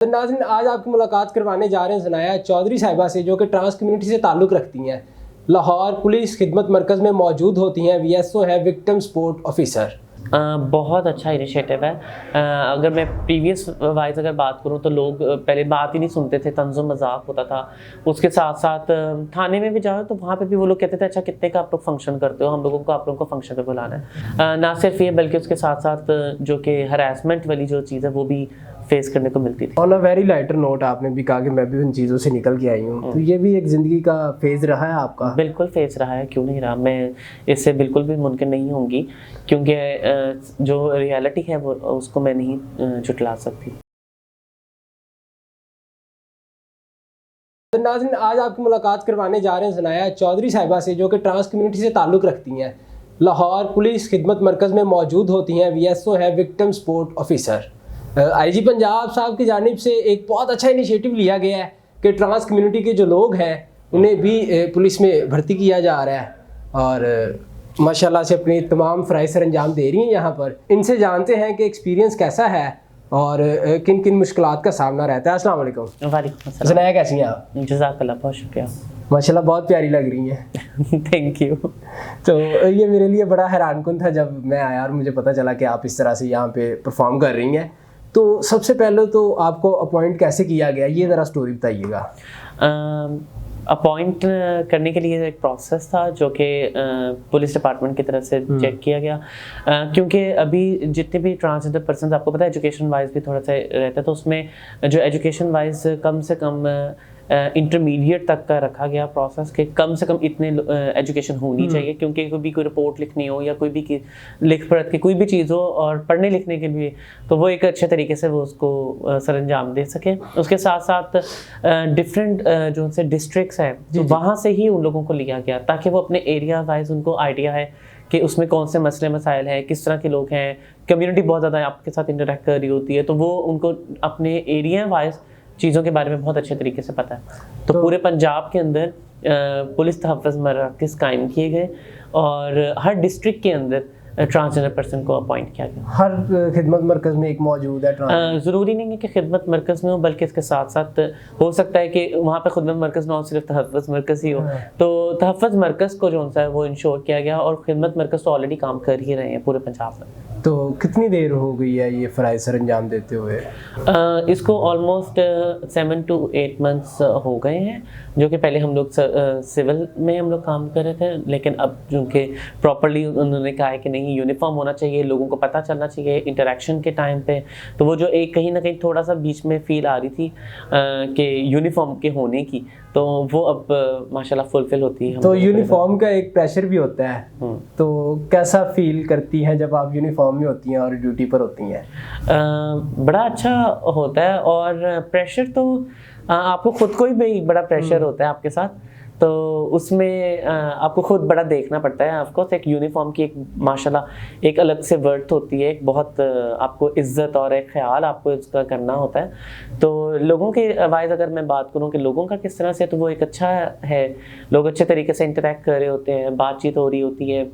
नाज़रीन, आज आपकी मुलाकात करवाने जा रहे हैं ज़नाया चौधरी साहिबा से, जो कि ट्रांस कम्युनिटी से ताल्लुक़ रखती हैं। लाहौर पुलिस खिदमत मरकज़ में मौजूद होती हैं, VSO है, विक्टिम सपोर्ट ऑफिसर। बहुत अच्छा इनिशिएटिव है। अगर मैं प्रीवियस वाइज अगर बात करूं तो लोग पहले बात ही नहीं सुनते थे, तंज़ो मजाक होता था। उसके साथ साथ थाने में भी जाओ तो वहाँ पे भी वो लोग कहते थे अच्छा कितने का आप लोग फंक्शन करते हो, हम लोगों को आप लोगों को फंक्शन पे बुलाना है। ना सिर्फ ये बल्कि उसके साथ साथ जो कि हरासमेंट वाली जो चीज़ है वो भी फेस करने को मिलती थी। On a very lighter note, आपने भी कहा कि मैं भी उन चीज़ों से निकल के आई हूँ, तो ये भी एक ज़िंदगी का फेज़ रहा है आपका? बिल्कुल फेस रहा है, क्यों नहीं रहा। मैं इससे बिल्कुल भी मुनकिर नहीं होंगी, क्योंकि जो रियलिटी है वो उसको मैं नहीं झुटला सकती। नाज़रीन, आज आपकी मुलाकात करवाने जा रहे हैं ज़नाया चौधरी साहिबा से, जो कि ट्रांस कम्युनिटी से ताल्लुक़ रखती हैं। लाहौर पुलिस खिदमत मरकज़ में मौजूद होती हैं, VSO है, victim support officer. IG Punjab साहब की जानिब से एक बहुत अच्छा इनिशिएटिव लिया गया है कि ट्रांस कम्युनिटी के जो लोग हैं उन्हें भी पुलिस में भर्ती किया जा रहा है, और माशाल्लाह से अपनी तमाम फ़राइज़ सर अंजाम दे रही हैं यहाँ पर। इनसे जानते हैं कि एक्सपीरियंस कैसा है और किन किन मुश्किलात का सामना रहता है। अस्सलाम वालेकुम। वालेकुम अस्सलाम। ज़नाया, कैसी हैं आप? जज़ाकल्लाह, बहुत शुक्रिया। माशाल्लाह बहुत प्यारी लग रही हैं। Thank you. तो ये मेरे लिए बड़ा हैरानकुन था जब मैं आया और मुझे पता चला कि आप इस तरह से यहाँ पे परफॉर्म कर रही हैं। तो सबसे पहले तो आपको अपॉइंट कैसे किया गया, ये ज़रा स्टोरी बताइएगा। अपॉइंट करने के लिए एक प्रोसेस था जो कि पुलिस डिपार्टमेंट की तरफ से चेक किया गया, क्योंकि अभी जितने भी ट्रांसजेंडर पर्सन, आपको पता है एजुकेशन वाइज भी थोड़ा सा रहता है, तो उसमें जो एजुकेशन वाइज कम से कम इंटरमीडिएट तक का रखा गया प्रोसेस के कम से कम इतने एजुकेशन होनी चाहिए, क्योंकि कोई रिपोर्ट लिखनी हो या कोई भी लिख पढ़ के कोई भी चीज़ हो और पढ़ने लिखने के लिए, तो वो एक अच्छे तरीके से वो उसको सरंजाम दे सके। उसके साथ साथ डिफरेंट जो से डिस्ट्रिक्ट्स हैं तो वहाँ से ही उन लोगों को लिया गया, ताकि वो अपने एरिया वाइज उनको आइडिया है कि उसमें कौन से मसले मसाइल हैं, किस तरह के लोग हैं। कम्युनिटी बहुत ज़्यादा आपके साथ इंटरेक्ट कर रही होती है, तो वो उनको अपने एरिया वाइज चीज़ों के बारे में बहुत अच्छे तरीके से पता है। तो पूरे पंजाब के अंदर पुलिस तहफ़्फ़ुज़ मराकज़ कायम किए गए और हर डिस्ट्रिक्ट के अंदर ट्रांसजेंडर पर्सन को अपॉइंट किया गया। हर खिदमत मरकज़ में एक मौजूद है? ज़रूरी नहीं है कि खिदमत मरकज़ में हो, बल्कि इसके साथ साथ हो सकता है कि वहाँ पे खिदमत मरकज़ ना हो, सिर्फ तहफ़्फ़ुज़ मरकज़ ही हो। तो तहफ़्फ़ुज़ मरकज़ को जो है वो इंश्योर किया गया, और खिदमत मरकज़ तो ऑलरेडी काम कर ही रहे हैं पूरे पंजाब में। तो कितनी देर हो गई है ये फ़राइज़ सर अंजाम देते हुए? इसको ऑलमोस्ट 7 to 8 months हो गए हैं, जो कि पहले हम लोग सिविल में हम लोग काम कर रहे थे, लेकिन अब चूँकि प्रॉपर्ली उन्होंने कहा है कि नहीं, यूनिफॉर्म होना चाहिए, लोगों को पता चलना चाहिए इंटरेक्शन के टाइम पे, तो वो जो एक कहीं ना कहीं थोड़ा सा बीच में फील आ रही थी कि यूनिफॉर्म के होने की, तो वो अब माशाल्लाह फुलफिल होती है। तो यूनिफॉर्म का एक प्रेशर भी होता है, तो कैसा फील करती हैं जब आप यूनिफॉर्म में होती हैं और ड्यूटी पर होती हैं? बड़ा अच्छा होता है, और प्रेशर तो आपको खुद को ही भी बड़ा प्रेशर होता है आपके साथ, तो उसमें आपको खुद बड़ा देखना पड़ता है। आपको एक यूनिफॉर्म की एक माशाल्लाह एक अलग से वर्थ होती है, एक बहुत आपको इज्जत और एक ख्याल आपको इसका करना होता है। तो लोगों के वाइज अगर मैं बात करूं कि लोगों का किस तरह से, तो वो एक अच्छा है, लोग अच्छे तरीके से इंटरेक्ट कर रहे होते हैं, बातचीत हो रही होती है,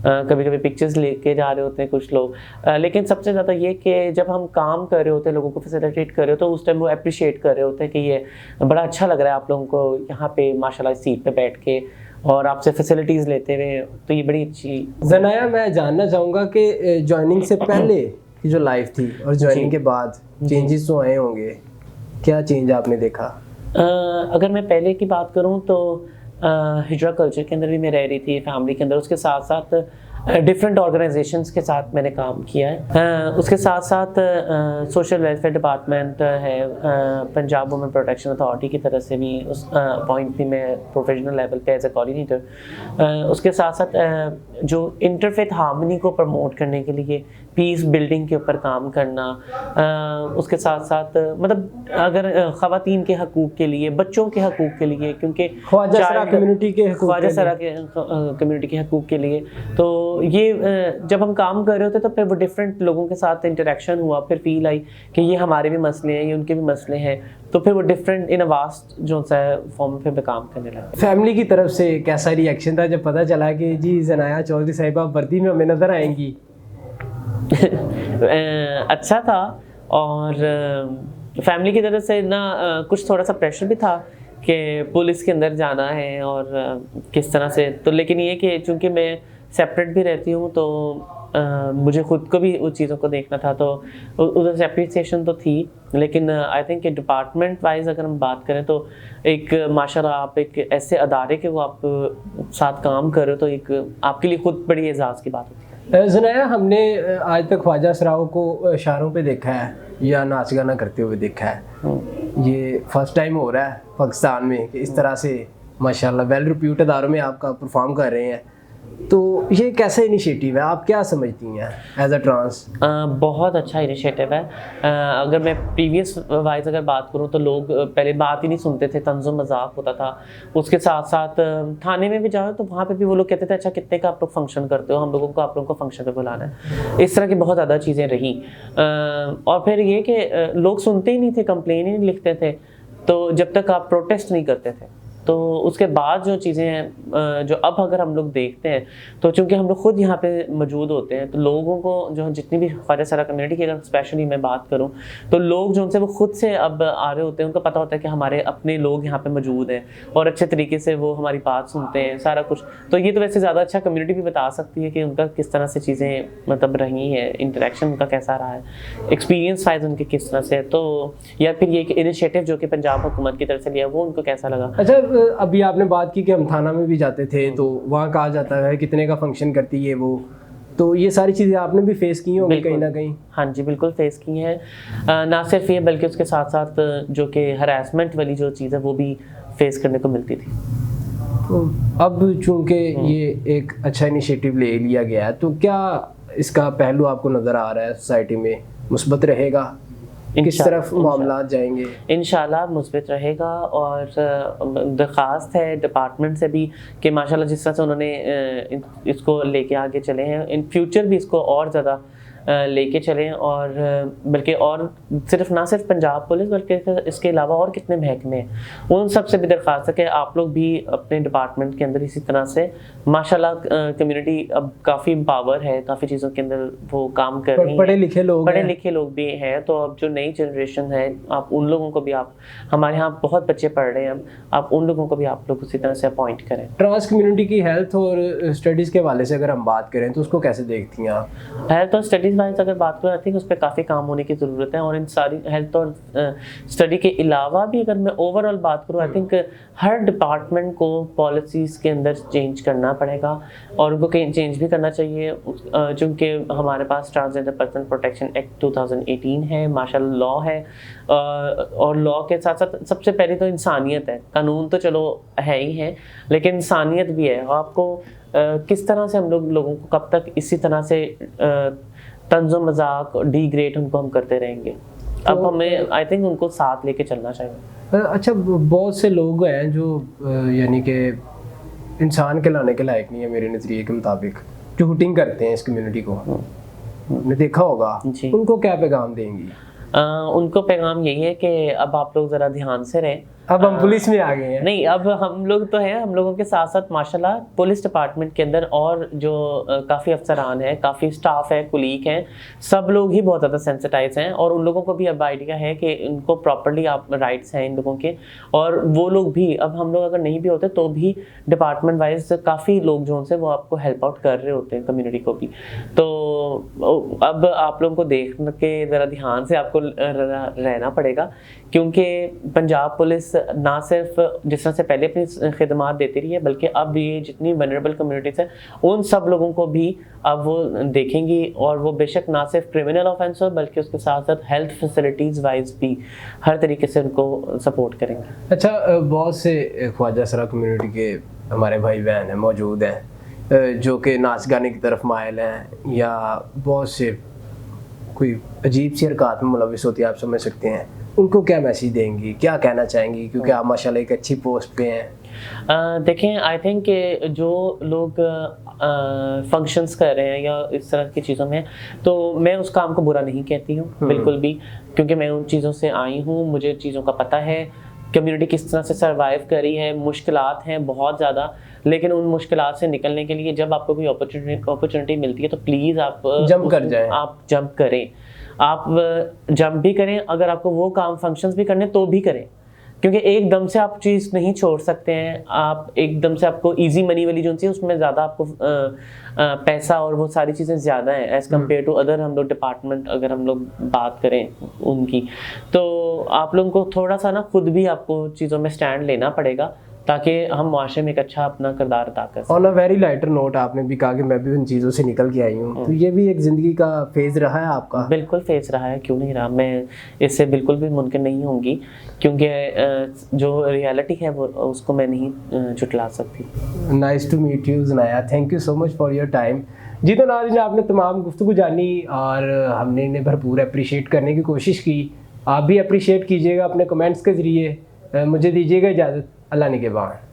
कभी कभी पिक्चर्स लेके जा रहे होते हैं कुछ लोग, लेकिन सबसे ज़्यादा ये कि जब हम काम कर रहे होते हैं, लोगों को फैसिलिटेट कर रहे हो, तो उस टाइम वो अप्रिशिएट कर रहे होते हैं कि ये बड़ा अच्छा लग रहा है आप लोगों को यहाँ पे माशाल्लाह सीट पे बैठ के और आपसे फैसिलिटीज़ लेते हुए, तो ये बड़ी अच्छी। ज़नाया, मैं जानना चाहूँगा कि ज्वाइनिंग से पहले की जो लाइफ थी और ज्वाइनिंग के बाद चेंजेस तो आए होंगे, क्या चेंज आपने देखा? अगर मैं पहले की बात करूँ तो हिजरा कल्चर के अंदर भी मैं रह रही थी, फैमिली के अंदर, उसके साथ साथ डिफरेंट ऑर्गेनाइजेशंस के साथ मैंने काम किया है। उसके साथ साथ सोशल वेलफेयर डिपार्टमेंट है, पंजाब वुमेन प्रोटेक्शन अथॉरिटी की तरफ से भी उस पॉइंट भी मैं प्रोफेशनल लेवल पे एज ए कोऑर्डिनेटर। उसके साथ साथ जो इंटरफेथ हार्मनी को प्रमोट करने के लिए पीस बिल्डिंग के ऊपर काम करना, उसके साथ साथ मतलब अगर ख़वातीन के हकूक़ के लिए, बच्चों के हकूक़ के लिए, क्योंकि ख्वाजा सरा कम्युनिटी के हकूक़ के लिए, तो ये जब हम काम कर रहे होते तो फिर वो डिफरेंट लोगों के साथ इंटरेक्शन हुआ, फिर फील आई कि ये हमारे भी मसले हैं, ये उनके भी मसले हैं, तो फिर वो डिफरेंट इन अ वास्ट जो सा फॉर्म पे काम करने लगा। फैमिली की तरफ से कैसा रिएक्शन था जब पता चला कि जी ज़नाया चौधरी साहिबा वर्दी में हमें नज़र आएंगी? अच्छा था, और फैमिली की तरफ से ना कुछ थोड़ा सा प्रेशर भी था कि पुलिस के अंदर जाना है और किस तरह से, तो लेकिन ये कि चूँकि मैं सेपरेट भी रहती हूँ तो मुझे खुद को भी उस चीज़ों को देखना था, तो उधर से अप्रिसिएशन तो थी, लेकिन आई थिंक कि डिपार्टमेंट वाइज अगर हम बात करें तो एक माशाल्लाह आप एक ऐसे अदारे के वो आप साथ काम कर रहे हो तो एक आपके लिए खुद बड़ी एजाज़ की बात होती है। ज़ुनैया, हमने आज तक ख्वाजा सराओ को इशारों पे देखा है या नाच गाना करते हुए देखा है, ये फर्स्ट टाइम हो रहा है पाकिस्तान में कि इस तरह से माशाल्लाह वेल रिप्यूटेड अदारों में आपका परफॉर्म कर रहे हैं, तो ये कैसा इनिशिएटिव है, आप क्या समझती हैं एज अ ट्रांस? बहुत अच्छा इनिशिएटिव है। अगर मैं प्रीवियस वाइज अगर बात करूँ तो लोग पहले बात ही नहीं सुनते थे, तंज़ो मजाक होता था। उसके साथ साथ थाने में भी जाओ तो वहाँ पे भी वो लोग कहते थे अच्छा कितने का आप लोग फंक्शन करते हो, हम लोगों को आप लोगों को फंक्शन पे बुलाना है। इस तरह की बहुत ज़्यादा चीज़ें रही। और फिर ये कि लोग सुनते ही नहीं थे, कंप्लेन ही नहीं लिखते थे, तो जब तक आप प्रोटेस्ट नहीं करते थे। तो उसके बाद जो चीज़ें हैं जो अब अगर हम लोग देखते हैं तो चूँकि हम लोग खुद यहाँ पे मौजूद होते हैं तो लोगों को जो जितनी भी ख्वाजा सरा कम्युनिटी की अगर स्पेशली मैं बात करूँ तो लोग जो उनसे वो खुद से अब आ रहे होते हैं, उनको पता होता है कि हमारे अपने लोग यहाँ पे मौजूद हैं और अच्छे तरीके से वो हमारी बात सुनते हैं सारा कुछ। तो ये तो वैसे ज़्यादा अच्छा कम्युनिटी भी बता सकती है कि उनका किस तरह से चीज़ें मतलब रही हैं, इंटरेक्शन उनका कैसा रहा है, एक्सपीरियंस वाइज उनके किस तरह से, तो या फिर ये इनिशिएटिव जो कि पंजाब हुकूमत की तरफ से लिया वो उनको कैसा लगा। अच्छा, अभी आपने बात की कि हम थाना में भी जाते थे तो वहाँ कहा जाता है कितने का फंक्शन करती है वो, तो ये सारी चीज़ें आपने भी फेस की होंगी कहीं ना कहीं? हाँ जी, बिल्कुल फेस की हैं। ना सिर्फ ये बल्कि उसके साथ साथ जो कि हरासमेंट वाली जो चीज़ है वो भी फेस करने को मिलती थी। तो अब चूँकि ये एक अच्छा इनिशिएटिव ले लिया गया है तो क्या इसका पहलू आपको नज़र आ रहा है सोसाइटी में मुस्बत रहेगा, किस तरफ मामला जाएंगे? इंशाल्लाह मुस्बित रहेगा। और दरख्वास्त है डिपार्टमेंट से भी कि माशाल्लाह जिस तरह से उन्होंने इसको लेके आगे चले हैं, इन फ्यूचर भी इसको और ज़्यादा लेके चलें, और बल्कि और सिर्फ ना सिर्फ पंजाब पुलिस बल्कि इसके अलावा और कितने महकमे हैं उन सब से भी दरख्वास्त है कि आप लोग भी अपने डिपार्टमेंट के अंदर इसी तरह से माशाल्लाह कम्युनिटी अब काफ़ी एम्पावर है, काफ़ी चीज़ों के अंदर वो काम कर रही हैं, पढ़े लिखे लोग भी हैं। तो अब जो नई जनरेशन है आप उन लोगों को भी, आप हमारे यहाँ बहुत बच्चे पढ़ रहे हैं, अब आप उन लोगों को भी आप लोग उसी तरह से अपॉइंट करें। ट्रांस कम्युनिटी की हेल्थ और स्टडीज़ के हवाले से अगर हम बात करें तो उसको कैसे देखती हैं आप? हेल्थ और स्टडीज़ वाइज अगर बात करें आई थिंक उस पर काफ़ी काम होने की ज़रूरत है, और इन सारी हेल्थ और स्टडी के अलावा भी अगर मैं ओवरऑल बात करूँ आई थिंक हर डिपार्टमेंट को पॉलिसीज़ के अंदर चेंज करना पड़ेगा और उनको चेंज भी करना चाहिए, चूँकि हमारे पास ट्रांसजेंडर पर्सन प्रोटेक्शन एक्ट 2018 है, माशाल्लाह लॉ है, और लॉ के साथ साथ सबसे पहले तो इंसानियत है। कानून तो चलो है ही है लेकिन इंसानियत भी है। आपको किस तरह से हम लोगों को कब तक इसी तरह से तंज़ो मजाक डिग्रेड उनको हम करते रहेंगे? अब हमें आई थिंक उनको साथ लेके चलना चाहिए। अच्छा, बहुत से लोग हैं जो यानी कि इंसान के लाने के लायक नहीं है मेरे नज़रिए के मुताबिक, जो हुटिंग करते हैं इस कम्युनिटी को, आपने देखा होगा, उनको क्या पैगाम देंगी? उनको पैगाम यही है कि अब आप लोग ज़रा ध्यान से रहें। अब हम पुलिस में आ गए हैं। नहीं, अब हम लोग तो हैं, हम लोगों के साथ साथ माशाल्लाह पुलिस डिपार्टमेंट के अंदर और जो काफ़ी अफसरान हैं, काफ़ी स्टाफ है, कुलीग हैं, सब लोग ही बहुत ज़्यादा सेंसिटाइज हैं, और उन लोगों को भी अब आइडिया है कि उनको प्रॉपर्ली आप राइट्स हैं इन लोगों के, और वो लोग भी अब हम लोग अगर नहीं भी होते तो भी डिपार्टमेंट वाइज काफ़ी लोग जो उनसे वो आपको हेल्प आउट कर रहे होते हैं कम्युनिटी को भी। तो अब आप लोगों को देख के ज़रा ध्यान से आपको रहना पड़ेगा, क्योंकि पंजाब पुलिस ना सिर्फ जिस तरह से पहले अपनी खिदमात देती रही है बल्कि अब ये जितनी वनरेबल कम्युनिटीज़ हैं उन सब लोगों को भी अब वो देखेंगी, और वो बेशक ना सिर्फ क्रिमिनल ऑफेंस हो बल्कि उसके साथ साथ हेल्थ फैसिलिटीज़ वाइज भी हर तरीके से उनको सपोर्ट करेंगे। अच्छा, बहुत से ख्वाजा सरा कम्युनिटी के हमारे भाई बहन हैं मौजूद हैं जो कि नाच गाने की तरफ मायल हैं या बहुत से कोई अजीब सी हरकत में मुलविस होती है, आप समझ सकते हैं, उनको क्या मैसेज देंगी, क्या कहना चाहेंगी, क्योंकि आप माशाल्लाह एक अच्छी पोस्ट पे हैं? देखें, आई थिंक कि जो लोग फंक्शंस कर रहे हैं या इस तरह की चीज़ों में, तो मैं उस काम को बुरा नहीं कहती हूँ बिल्कुल भी, क्योंकि मैं उन चीज़ों से आई हूँ, मुझे चीज़ों का पता है कम्युनिटी किस तरह से सर्वाइव करी है। मुश्किलात हैं बहुत ज़्यादा, लेकिन उन मुश्किलात से निकलने के लिए जब आपको कोई अपॉर्चुनिटी मिलती है तो प्लीज़ आप जंप कर जाएं, आप जंप करें। آپ جمپ بھی کریں, اگر آپ کو وہ کام فنکشنز بھی کرنے تو بھی کریں, کیونکہ ایک دم سے آپ چیز نہیں چھوڑ سکتے ہیں. آپ ایک دم سے آپ کو ایزی منی والی جو چیز اس میں زیادہ آپ کو پیسہ اور وہ ساری چیزیں زیادہ ہیں ایز کمپیئر ٹو ادر ہم لوگ ڈپارٹمنٹ اگر ہم لوگ بات کریں ان کی. تو آپ لوگوں کو تھوڑا سا نا خود بھی آپ کو چیزوں میں اسٹینڈ لینا پڑے گا تاکہ ہم معاشرے میں ایک اچھا اپنا کردار ادا کر سکیں. آن اے ویری لائٹر نوٹ, آپ نے بھی کہا کہ میں بھی ان چیزوں سے نکل کے آئی ہوں, تو یہ بھی ایک زندگی کا فیز رہا ہے آپ کا؟ بالکل فیز رہا ہے, کیوں نہیں رہا. میں اس سے بالکل بھی منکر نہیں ہوں گی, کیونکہ جو ریالٹی ہے وہ اس کو میں نہیں جھٹلا سکتی. Nice to meet you Zanaya, thank you so much for your time. جی تو ناظرین, آپ نے تمام گفتگو جانی اور ہم نے انہیں بھرپور اپریشیٹ کرنے کی کوشش کی. آپ بھی اپریشیٹ کیجیے گا اپنے کمنٹس کے ذریعے. مجھے دیجیے گا اجازت, اللہ نگہبان.